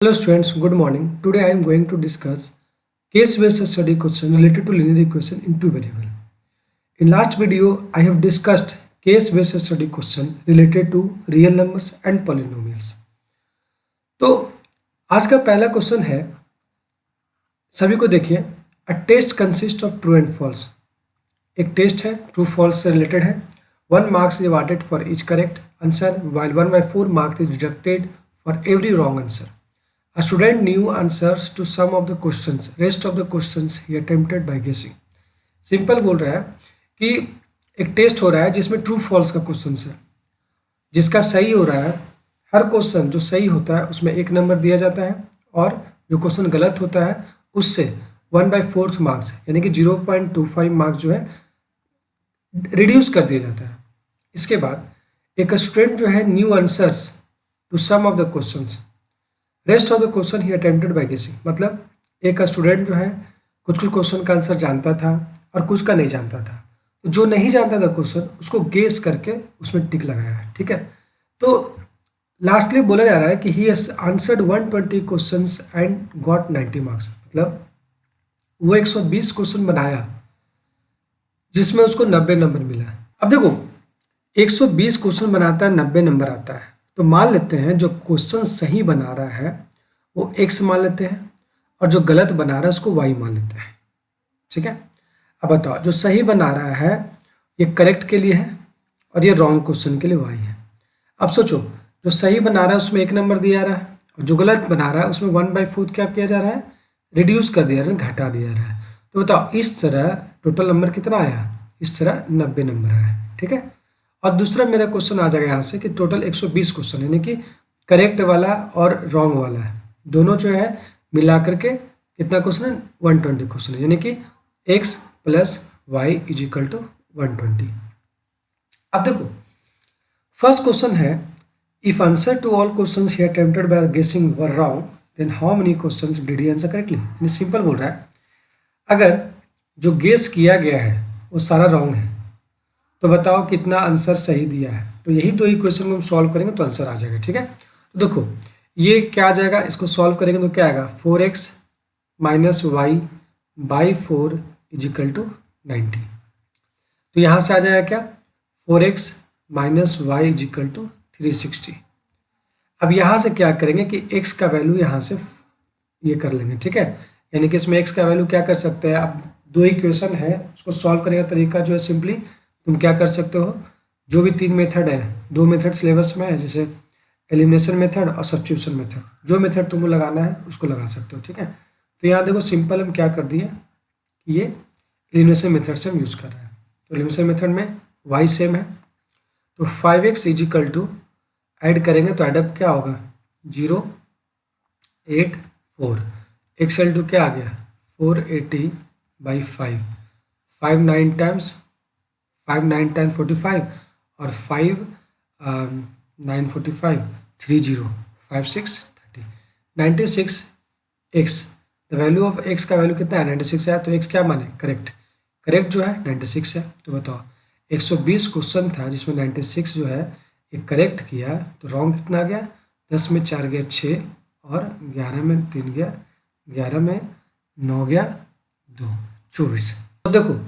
Hello students, good morning. Today I am going to discuss case-based study question related to linear equation in two variable. In last video, I have discussed case-based study question related to real numbers and polynomials. तो आज का पहला question है, सभी को देखिए, a test consist of true and false. एक test है, ट्रू फॉल्स से रिलेटेड है. 1 marks is awarded for each correct answer while 1/4 marks is deducted for every wrong answer. A student knew answers to some of the questions. Rest of the questions he attempted by guessing. Simple बोल रहा है कि एक test हो रहा है जिसमें true false का क्वेश्चन है. जिसका सही हो रहा है, हर क्वेश्चन जो सही होता है उसमें 1 नंबर दिया जाता है और जो क्वेश्चन गलत होता है उससे 1/4 मार्क्स यानी कि 0.25 मार्क्स जो है रिड्यूस कर दिया जाता है. इसके बाद एक स्टूडेंट जो है knew answers to some of the questions. Rest of the question he attempted by guessing. मतलब एक स्टूडेंट जो है कुछ क्वेश्चन का आंसर जानता था और कुछ का नहीं जानता था. तो जो नहीं जानता था क्वेश्चन उसको गेस करके उसमें टिक लगाया है. ठीक है. तो लास्टली बोला जा रहा है कि he has answered 120 questions and got 90 marks. मतलब वो 120 क्वेश्चन बनाया जिसमें उसको 90 नंबर मिला. अब देखो 120 क्वेश्चन बनाता है, 90 नंबर आता है. तो मान लेते हैं जो क्वेश्चन सही बना रहा है वो x मान लेते हैं और जो गलत बना रहा है उसको y मान लेते हैं. ठीक है. अब बताओ जो सही बना रहा है ये करेक्ट के लिए है और ये रॉन्ग क्वेश्चन के लिए y है. अब सोचो जो सही बना रहा है उसमें 1 नंबर दिया रहा है और जो गलत बना रहा है उसमें 1/4 क्या किया जा रहा है, रिड्यूस कर दिया रहा है, घटा दिया रहा है. तो बताओ इस तरह टोटल नंबर कितना आया, इस तरह 90 नंबर आया. ठीक है. और दूसरा मेरा क्वेश्चन आ जाएगा यहाँ से कि टोटल 120 क्वेश्चन यानी कि करेक्ट वाला और रॉन्ग वाला है दोनों जो है मिला करके कितना क्वेश्चन है, 120 क्वेश्चन है. यानी कि x + y = 120. अब देखो फर्स्ट क्वेश्चन है, if answer to all questions he attempted by guessing were wrong then how many questions did he answer correctly. यानी सिंपल बोल रहा है अगर जो गेस किया गया है वो सारा रॉन्ग है तो बताओ कितना आंसर सही दिया है. तो यही दो इक्वेशन को हम सॉल्व करेंगे तो आंसर आ जाएगा. ठीक है. तो देखो ये क्या आ जाएगा, इसको सॉल्व करेंगे तो क्या आएगा, 4x - y/4 = 90. तो यहाँ से आ जाएगा क्या, 4x - y = 360. अब यहाँ से क्या करेंगे कि x का वैल्यू यहाँ से ये कर लेंगे. ठीक है. यानी कि इसमें x का वैल्यू क्या कर सकते हैं, अब दो इक्वेशन है उसको सॉल्व करने का तरीका जो है सिंपली तुम क्या कर सकते हो, जो भी 3 मेथड है, 2 मेथड सिलेबस में है जैसे एलिमिनेशन मेथड और सब्स्टिट्यूशन मेथड, जो मेथड तुमको लगाना है उसको लगा सकते हो. ठीक है. तो यहाँ देखो सिंपल हम क्या कर दिए कि ये एलिमिनेशन मेथड से हम यूज़ कर रहे हैं. तो एलिमिनेशन मेथड में y सेम है तो 5x = ऐड करेंगे तो एडअप क्या होगा 0 8 4. x = क्या आ गया 480/5. 5 9 टाइम्स 5 9 10 45 और 5 9 45 30 5 6 30 96 x. The value of x का वैल्यू कितना है 96 है. तो x क्या माने करेक्ट. करेक्ट जो है 96 है. तो बताओ 120 क्वेश्चन था जिसमें 96 जो है एक करेक्ट किया तो रॉन्ग कितना आ गया, 10 में 4 गया 6 और 11 में 3 गया 11 में 9 गया 2 24. तो देखो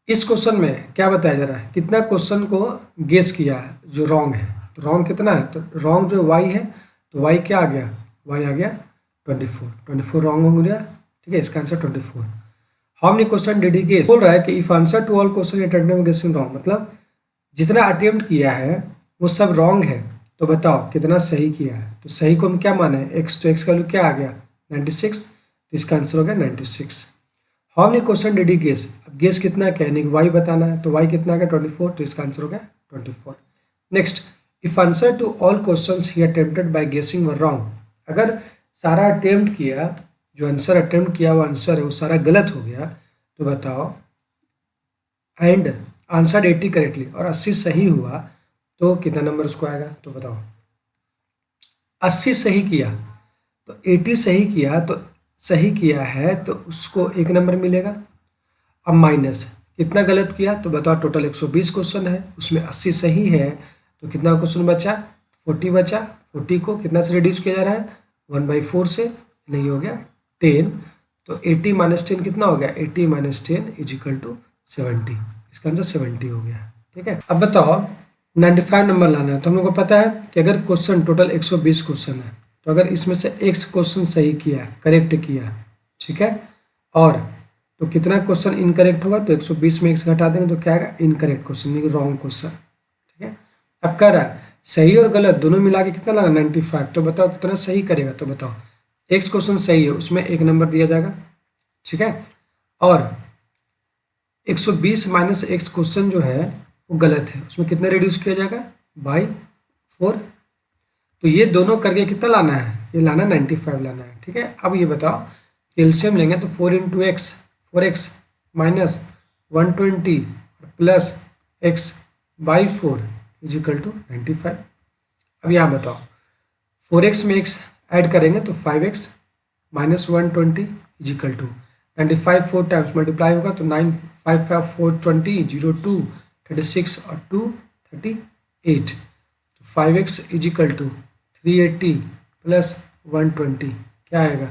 इस क्वेश्चन में क्या बताया जा रहा है, कितना क्वेश्चन को गेस किया है जो रॉन्ग है. तो रॉन्ग कितना है, तो रॉन्ग जो y है तो y क्या आ गया, y आ गया 24 रॉन्ग हो गया. ठीक है. इसका answer 24. How many question did he guess. बोल रहा है कि if answer to all question attempted guessing wrong, मतलब जितना अटेम्प्ट किया है वो सब रॉन्ग है तो बताओ कितना सही किया है. तो सही को हम क्या माने x, तो x का वैल्यू क्या आ गया 96. तो इसका आंसर हो गया 96. How many question did he guess. अब गेस कितना क्या है, y बताना है तो y कितना आ गया 24. तो इसका आंसर हो गया 24. Next, if answer to all questions he attempted by guessing were wrong. अगर सारा अटेम्प्ट किया, जो आंसर अटेम्प्ट किया वो आंसर है वो सारा गलत हो गया तो बताओ एंड आंसर 80 करेक्टली और 80 सही हुआ तो कितना नंबर उसको आएगा. तो बताओ 80 सही किया तो 80 सही किया तो सही किया है तो उसको 1 नंबर मिलेगा. अब माइनस कितना गलत किया तो बताओ टोटल 120 क्वेश्चन है उसमें 80 सही है तो कितना क्वेश्चन बचा 40 बचा. 40 को कितना से रिड्यूस किया जा रहा है 1/4 से, नहीं हो गया 10, तो 80 - 10 कितना हो गया, 80 - 10 = 70। इसका आंसर 70 हो गया। ठीक है, अब बताओ 95 नंबर लाना है। तो हम लोग को पता है कि अगर क्वेश्चन टोटल 120 क्वेश्चन है, तो अगर इसमें से एक क्वेश्चन सही किया, करेक्ट किया, ठीक है, और तो कितना क्वेश्चन इनकरेक्ट होगा, तो 120 में 1 घटा देंगे तो क्या आएगा, इनकरेक्ट क्वेश्चन, नहीं रॉन्ग क्वेश्चन। ठीक है, अब कह रहा है सही और गलत दोनों मिला के कितना लाना, 95। तो बताओ कितना सही करेगा, तो बताओ एक क्वेश्चन सही है उसमें 1 नंबर दिया जाएगा, ठीक है, और 120 - x क्वेश्चन जो है वो गलत है, उसमें कितना रिड्यूस किया जाएगा, बाई 4। तो ये दोनों करके कितना लाना है, ये लाना 95 लाना है। ठीक है, अब ये बताओ एलसीएम लेंगे तो 4 × x, 4x minus 120 plus x by 4 = 95। अब यहाँ बताओ 4x में x ऐड करेंगे तो 5x माइनस 120 = 95। 4 टाइम्स मल्टीप्लाई होगा तो 9 5 5 4 20 0 2 36 और 2 38। 5x = 380 प्लस 120 क्या आएगा,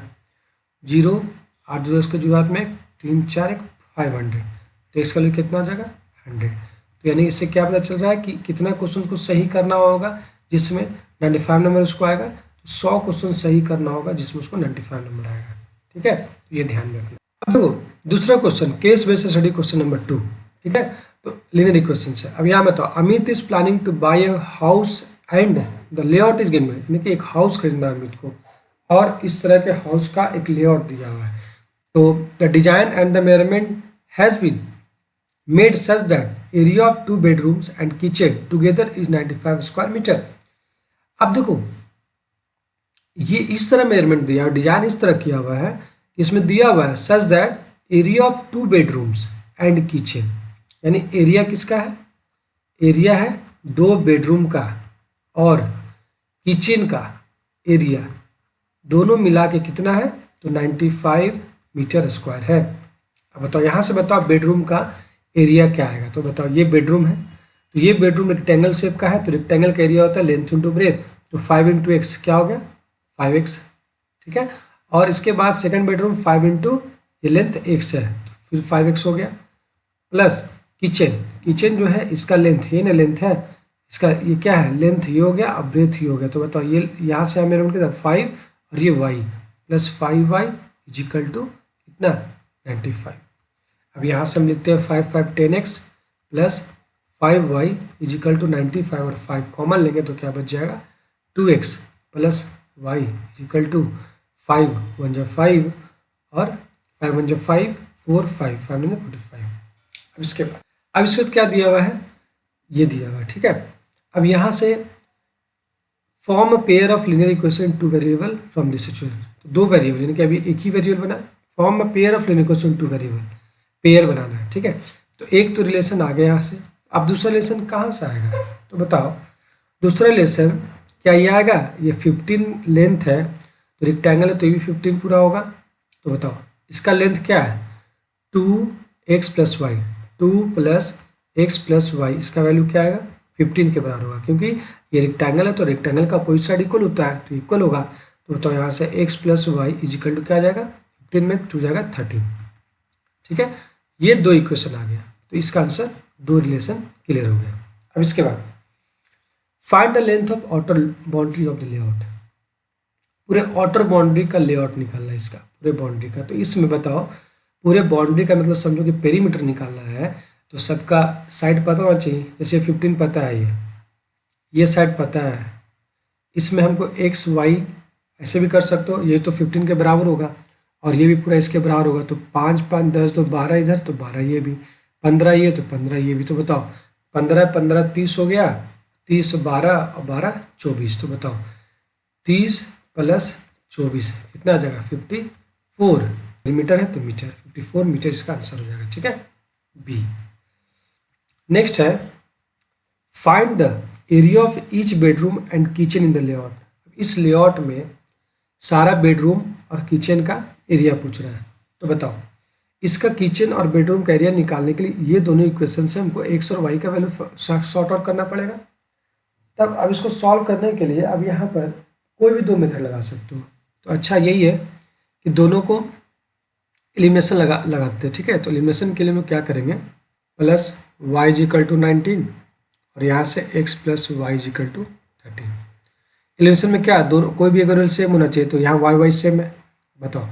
0 8 2 इसके जुगात में 3 4 1 500। तो इसका लिए कितना हो जाएगा, 100। तो यानी इससे क्या पता चल रहा है कि कितना क्वेश्चन को सही करना होगा जिसमें 95 नंबर उसको आएगा, तो 100 क्वेश्चन सही करना होगा जिसमें उसको 95 नंबर आएगा। ठीक है, तो ये ध्यान में रखना। अब देखो दूसरा question, case based study question number 2। ठीक है, तो लीनियर इक्वेशन है। अब यहाँ बताओ Amit is planning to buy a house and the layout is given, यानी कि एक हाउस खरीदना है अमित को और इस तरह के हाउस का एक लेआउट दिया हुआ है। तो the design and the measurement has been made such that area of 2 bedrooms and kitchen together is 95 square meter. अब देखो ये इस तरह मेजरमेंट दिया और डिजाइन इस तरह किया हुआ है, इसमें दिया हुआ है सच that area of 2 bedrooms and kitchen, यानी एरिया किसका है, एरिया है 2 बेडरूम का और किचन का एरिया दोनों मिला के कितना है, तो 95 मीटर स्क्वायर है। अब बताओ यहाँ से बताओ बेडरूम का एरिया क्या आएगा। तो बताओ ये बेडरूम है, तो ये बेडरूम रेक्टेंगल शेप का है, तो रेक्टेंगल का एरिया होता है लेंथ इंटू ब्रेथ, तो 5 × x क्या हो गया, 5x। ठीक है, और इसके बाद सेकंड बेडरूम 5 × ये लेंथ x है तो फिर 5x हो गया, प्लस किचन, किचन जो है इसका लेंथ ये ना लेंथ है, इसका ये क्या है लेंथ ये हो गया और ब्रेथ ही हो गया। तो बताओ ये यहाँ से हमें कितना 5 और ये y प्लस 5y = कितना 95। अब यहाँ से हम लिखते हैं 5 5 10x प्लस 5y = 95 और 5 कॉमन लेंगे तो क्या बच जाएगा 2x प्लस y = 5 1 × 5 और 5 1 × 5 4 5 545। अब इसके बाद अब इसके बाद क्या दिया हुआ है, ये दिया हुआ है। ठीक है, अब यहाँ से form a pair of linear equation 2 variable from this situation. तो 2 वेरिएबल यानी कि अभी एक ही वेरिएबल बना है, form a pair of linear equation 2 variable, pair बनाना है। ठीक है, तो एक तो रिलेशन आ गया यहाँ से, अब दूसरा रिलेशन कहाँ से आएगा, तो बताओ दूसरा रिलेशन क्या ये आएगा, ये 15 लेंथ है तो रेक्टेंगल है तो ये भी 15 पूरा होगा। तो बताओ इसका लेंथ क्या है 2x + y, 2 + x + y, इसका वैल्यू क्या आएगा 15 के बराबर होगा, क्योंकि ये रेक्टेंगल है तो रेक्टेंगल का अपोजिट साइड इक्वल होता है तो इक्वल होगा। तो बताओ यहाँ से x + y = क्या आ जाएगा 15 में 2 जाएगा 13। ठीक है, ये 2 इक्वेशन आ गया, तो इसका आंसर 2 रिलेशन क्लियर हो गया। अब इसके बाद find the length of outer boundary of the layout, पूरे आउटर बाउंड्री का लेआउट निकालना है इसका, पूरे बाउंड्री का। तो इसमें बताओ पूरे बाउंड्री का मतलब समझो कि पेरीमीटर निकालना है तो सबका साइड पता होना चाहिए। जैसे 15 पता है, ये साइड पता है, इसमें हमको x y ऐसे भी कर सकते हो, ये तो 15 के बराबर होगा और ये भी पूरा इसके बराबर होगा। तो 5 5 10 तो 12 इधर, तो 12 ये भी, 15 ये तो 15 ये भी। तो बताओ 15 15 30 हो गया, 30 12 और 12 24। तो बताओ 30 + 24 कितना आ जाएगा 54 मीटर है, तो मीटर 54 मीटर इसका आंसर हो जाएगा। ठीक है, बी। नेक्स्ट है find the area of each bedroom and kitchen in the layout. इस लेआउट में सारा बेडरूम और किचन का एरिया पूछ रहा है। तो बताओ इसका किचन और बेडरूम का एरिया निकालने के लिए ये दोनों इक्वेशन से हमको x और y का वैल्यू सॉर्ट आउट करना पड़ेगा। तब अब इसको सॉल्व करने के लिए अब यहाँ पर कोई भी 2 मेथड लगा सकते हो। तो अच्छा यही है कि दोनों को एलिमिनेशन लगाते हैं, ठीक है। तो एलिमिनेशन के लिए हम क्या करेंगे, plus y is equal to 19 और यहाँ से x plus y is equal to 13। Elimination में क्या दोनों कोई भी अगर सेम होना चाहिए, तो यहाँ y सेम है। बताओ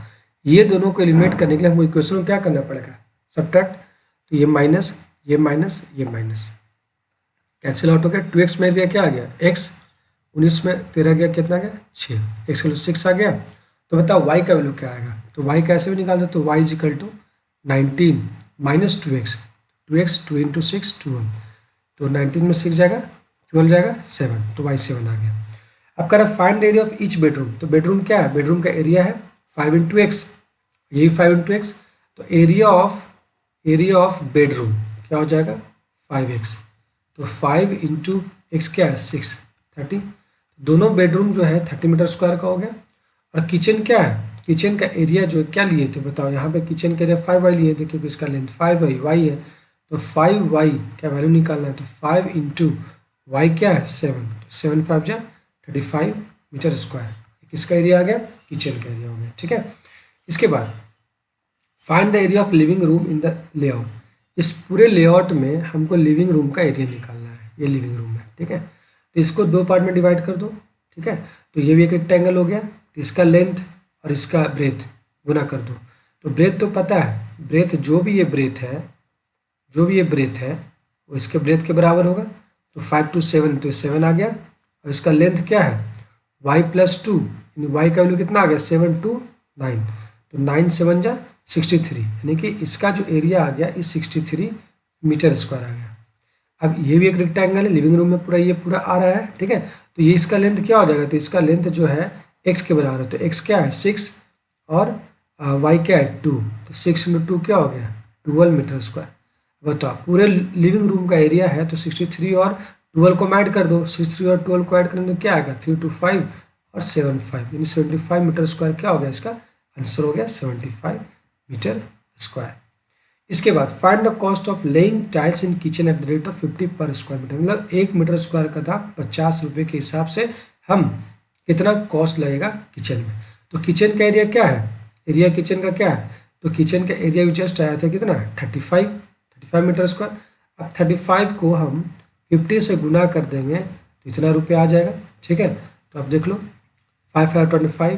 ये दोनों को एलिमिनेट करने के लिए हमको इक्वेशन में क्या करना पड़ेगा, सब्ट्रैक्ट। तो ये माइनस ये माइनस ये माइनस कैंसिल आउट हो गया। 2x में गया क्या आ गया x, 19 में 13 गया कितना गया 6, x का वैल्यू 6 आ गया। तो बताओ y का वैल्यू क्या आएगा, तो y कैसे भी निकाल दो, तो y is equal to 19 minus 2x, 2 into 6 12, तो 19 में 6 जाएगा 12 जाएगा 7, तो y 7 आ गया। अब कह रहा find area of each bedroom, तो बेडरूम क्या है, बेडरूम का एरिया है 5 इंटू एक्स, यही 5 इंटू एक्स, तो एरिया ऑफ बेडरूम क्या हो जाएगा 5x, तो 5 इंटू एक्स क्या है 6 30, दोनों बेडरूम जो है 30 मीटर स्क्वायर का हो गया। और किचन क्या है, किचन का एरिया जो है क्या लिए थे बताओ, यहाँ पे किचन का एरिया 5y लिए थे क्योंकि इसका लेंथ 5y है, तो 5y क्या वैल्यू निकालना है, तो 5 इंटू वाई क्या है 7, तो 7 5 जा 35 मीटर स्क्वायर, किसका एरिया आ गया, किचन का एरिया हो गया, ठीक है। इसके बाद find the area of living room in the layout, इस पूरे लेआउट में हमको लिविंग रूम का एरिया निकालना है, ये लिविंग रूम है, ठीक है। तो इसको दो पार्ट में डिवाइड कर दो, ठीक है। तो ये भी एक रेक्टेंगल हो गया, तो इसका लेंथ और इसका ब्रेथ गुना कर दो, तो ब्रेथ तो पता है, ब्रेथ जो भी ये ब्रेथ है वो इसके ब्रेथ के बराबर होगा, तो 5 to 7 तो 7 आ गया। और इसका लेंथ क्या है y प्लस 2, यानी y का वैल्यू कितना आ गया 7 to 9, तो 9 7 जा 63, यानी कि इसका जो एरिया आ गया इस 63 मीटर स्क्वायर आ गया। अब ये भी एक रेक्टेंगल है, लिविंग रूम में पूरा ये पूरा आ रहा है, ठीक है। तो ये इसका लेंथ क्या हो जाएगा, तो इसका लेंथ जो है x के बराबर है, तो x क्या है 6 और y क्या है 2, तो 6 इंटू 2 क्या हो गया 12 मीटर स्क्वायर। बताओ पूरे लिविंग रूम का एरिया है, तो 63 और 12 को ऐड कर दो, 63 और 12 को ऐड करेंगे तो क्या आएगा 325 और 75, यानी 75 मीटर स्क्वायर क्या हो गया, इसका आंसर हो गया 75 मीटर स्क्वायर। इसके बाद find the cost of laying tiles in kitchen at the rate of 50 per square metre, मतलब 1 मीटर स्क्वायर का था 50 रुपये के हिसाब से हम कितना कॉस्ट लगेगा किचन में। तो किचन का एरिया क्या है, एरिया किचन का क्या है, तो किचन का एरिया भी जस्ट आया था कितना 35 मीटर स्क्वायर। अब 35 को हम 50 से गुना कर देंगे तो इतना रुपया आ जाएगा, ठीक है। तो अब देख लो 5 5 25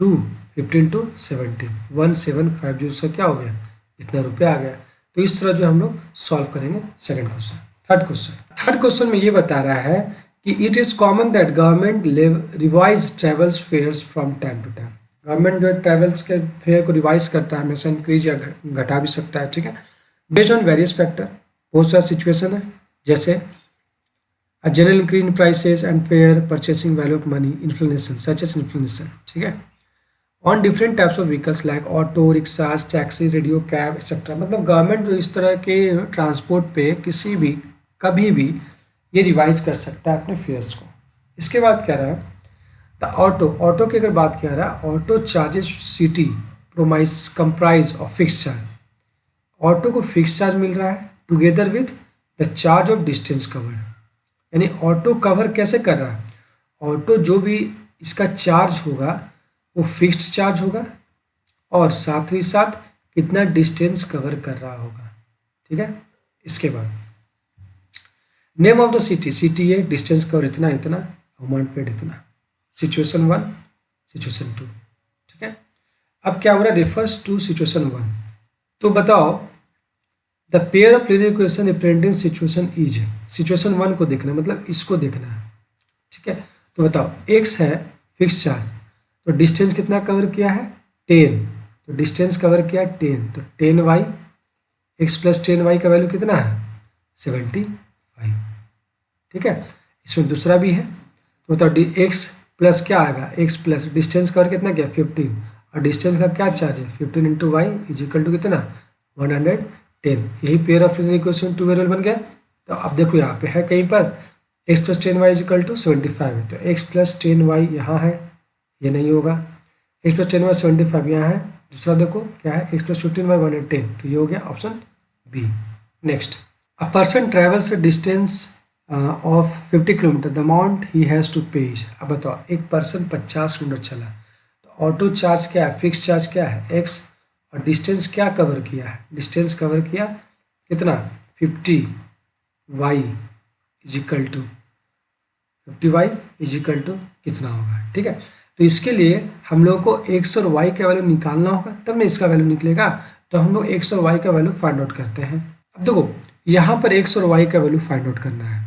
2 15 to 17 1750 से क्या हो गया इतना रुपया आ गया। तो इस तरह जो हम लोग सॉल्व करेंगे सेकंड क्वेश्चन। थर्ड क्वेश्चन में ये बता रहा है कि it is common that government revise travels fares from time to time, government जो ट्रेवल्स के फेयर को रिवाइज करता है, हमेशा इंक्रीज या घटा भी सकता है, ठीक है, बेस्ड ऑन वेरियस फैक्टर। बहुत सारा सिचुएशन है, जैसे a general increase in prices and fair purchasing value of money, inflation such as inflation, ठीक है, on different types of vehicles like auto, rickshaws, taxi, radio, cab etcetera. मतलब government जो इस तरह के ट्रांसपोर्ट पे किसी भी कभी भी ये रिवाइज कर सकता है अपने फेयर्स को। इसके बाद क्या रहा द ऑटो की अगर बात किया रहा, auto charges city promise comprise of fix charge, auto को फिक्स चार्ज मिल रहा है together with the charge of distance covered, यानी ऑटो कवर कैसे कर रहा है, ऑटो जो भी इसका चार्ज होगा वो फिक्स्ड चार्ज होगा और साथ ही साथ कितना डिस्टेंस कवर कर रहा होगा, ठीक है। इसके बाद नेम ऑफ द सिटी है, डिस्टेंस कवर इतना इतना, अमाउंट पेड इतना, सिचुएशन 1 सिचुएशन 2, ठीक है। अब क्या हो रहा है रेफर्स टू सिचुएशन 1, तो बताओ the pair of linear equation representing situation is, situation 1 को देखना मतलब इसको देखना है, ठीक है। तो बताओ x है फिक्स चार्ज, तो डिस्टेंस कितना कवर किया है 10, तो डिस्टेंस कवर किया 10, तो 10y x प्लस 10y का वैल्यू कितना है 75, ठीक है। इसमें दूसरा भी है, तो बताओ x प्लस क्या आएगा x प्लस डिस्टेंस कवर कितना किया 15 और डिस्टेंस का क्या चार्ज है 15 into y is equal to कितना 110, यही pair of linear equation 2 variable बन गया। तो अब देखो यहाँ पे है कहीं पर x plus 10y is equal to 75 है, तो x प्लस 10y यहाँ है, ये नहीं होगा, x प्लस 10y 75 यहाँ है, दूसरा देखो क्या है x प्लस 15y 110, तो ये हो गया option B. Next a person travels distance of 50 kilometre the amount he has to pay. अब बताओ एक पर्सन 50 किलोमीटर चला, तो ऑटो चार्ज क्या है, फिक्स चार्ज क्या है एक्स, और डिस्टेंस क्या कवर किया है, डिस्टेंस कवर किया कितना 50 y is equal to 50y is equal to कितना होगा। ठीक है, तो इसके लिए हम लोग को x और y का वैल्यू निकालना होगा, तब ना इसका वैल्यू निकलेगा। तो हम लोग x और y का वैल्यू फाइंड आउट करते हैं। अब देखो यहाँ पर x और y का वैल्यू फाइंड आउट करना है,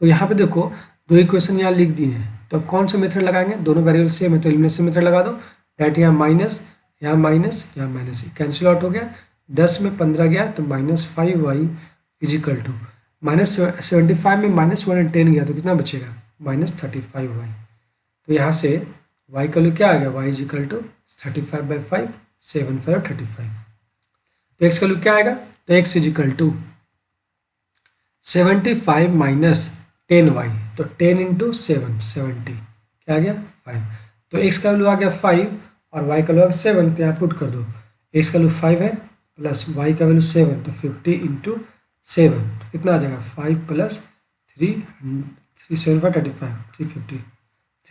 तो यहाँ पे देखो दो इक्वेशन यहाँ लिख दिए हैं, तो अब कौन सा मेथड लगाएंगे, दोनों वेरिएबल सेम है तो एलिमिनेशन मेथड लगा दो। डायरेक्ट यहाँ माइनस, यहाँ माइनस, यहाँ माइनस, कैंसिल आउट हो गया। 10 में 15 गया तो -5y इजिकल टू -75 में -110 गया तो कितना बचेगा -35y। तो यहाँ से y का वैल्यू क्या आ गया, y इजिकल टू 35/5, 7 5 35। तो x का वैल्यू क्या आएगा, तो x is equal to 75 minus 10y, तो 10 इंटू 7 70 क्या आ गया 5। तो x का वैल्यू आ गया 5 और y का वैल्यू आ गया 7, तो यहाँ पुट कर दो। x का वैल्यू 5 है प्लस y का वैल्यू 7, तो 50 इंटू 7 कितना आ जाएगा 5 प्लस 3 7 5 35 350।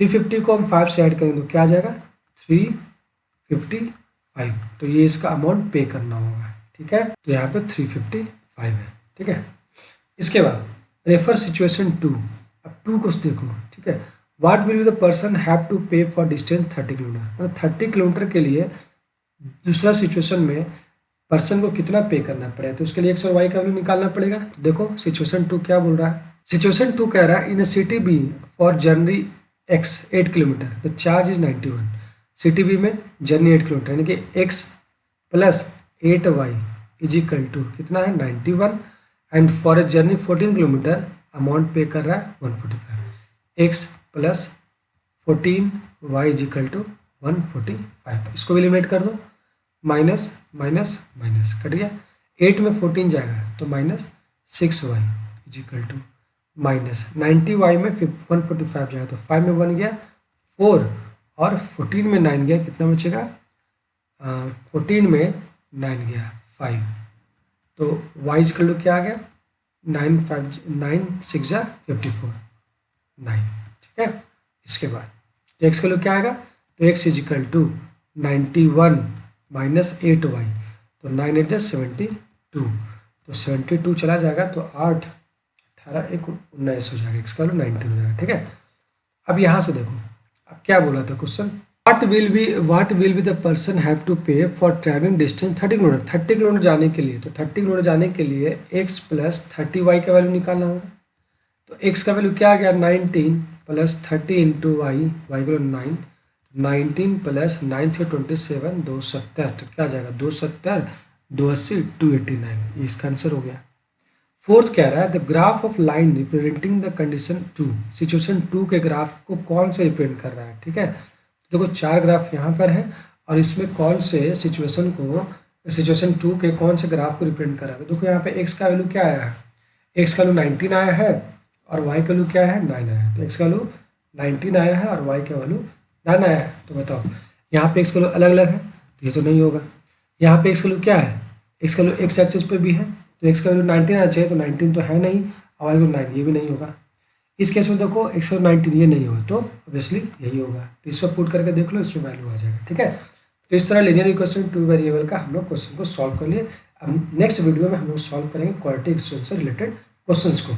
350 को हम 5 से ऐड करें तो क्या आ जाएगा 355। तो ये इसका अमाउंट पे करना होगा। ठीक है, तो यहाँ पे 355 है। ठीक है, इसके बाद रेफर सिचुएशन 2। अब 2 को देखो। ठीक है, what will be the person have to pay for distance 30 kilometre, मतलब 30 किलोमीटर के लिए दूसरा सिचुएशन में पर्सन को कितना पे करना पड़ेगा, तो उसके लिए एक्स और वाई का वैल्यू निकालना पड़ेगा। तो देखो सिचुएशन 2 क्या बोल रहा है, सिचुएशन 2 कह रहा है in city B for journey x 8 kilometre the charge is 91। City B में जर्नी 8 किलोमीटर यानी कि x plus 8y is equal to कितना है 91, and for a journey 14 kilometre amount pay कर रहा है 145। X plus 14y is equal to 145। इसको भी लिमिट कर दो, माइनस माइनस माइनस कट गया, 8 में 14 जाएगा तो -6y is equal to minus 90y में 145 जाएगा तो 5 में 1 गया 4 और 14 में 9 गया, कितना बचेगा 14 में 9 गया 5। तो y इजिकल टू क्या आ गया 9 6 जा 54 9। ठीक है, इसके बाद x का वैल्यू क्या आएगा, तो x is equal to 91 minus 8y, तो 9 8 जा 72, तो 72 चला जाएगा तो 8 18 1 19 हो जाएगा, x का वैल्यू 19 हो जाएगा। ठीक है, अब यहाँ से देखो अब क्या बोला था question, what will be the person have to pay for travelling distance 30 kilometre, 30 kilometre जाने के लिए। तो 30 किलोमीटर जाने के लिए x प्लस 30y का वैल्यू निकालना होगा। तो x का वैल्यू क्या आ गया 19 प्लस 30 इंटू वाई, वाई का वैल्यू 9, 19 प्लस 9 थे 27 270, तो क्या आ जाएगा 270 280 289, ये इसका आंसर हो गया। फोर्थ कह रहा है the graph of line representing the condition 2, situation 2 के ग्राफ को कौन से रिप्रेजेंट कर रहा है। ठीक है, तो देखो 4 ग्राफ यहाँ पर है और इसमें कौन से सिचुएशन 2 के कौन से ग्राफ को रिप्रेजेंट कर रहा है। तो देखो यहाँ पे x का वैल्यू क्या आया है, x का वैल्यू 19 आया है और y का वैल्यू क्या है 9 आया है। तो x का वैल्यू 19 आया है और y का वैल्यू 9 आया है। तो बताओ यहाँ पे x का वैल्यू अलग अलग है तो ये तो नहीं होगा। यहाँ पे x का वैल्यू क्या है, x का वैल्यू x एक्सिस पे भी है तो x का वैल्यू 19 आना चाहिए, तो 19 तो है नहीं और y का 9 ये भी नहीं होगा। इस केस में देखो x का 19 ये नहीं होगा तो ऑब्वियसली यही होगा। तो इस पर पुट करके देख लो, इसमें वैल्यू आ जाएगा। ठीक है, तो इस तरह लीनियर इक्वेशन 2 वेरिएबल का हम लोग क्वेश्चन को सॉल्व कर लिए। अब नेक्स्ट वीडियो में हम लोग सॉल्व करेंगे क्वाड्रेटिक इक्वेशन से रिलेटेड क्वेश्चंस को।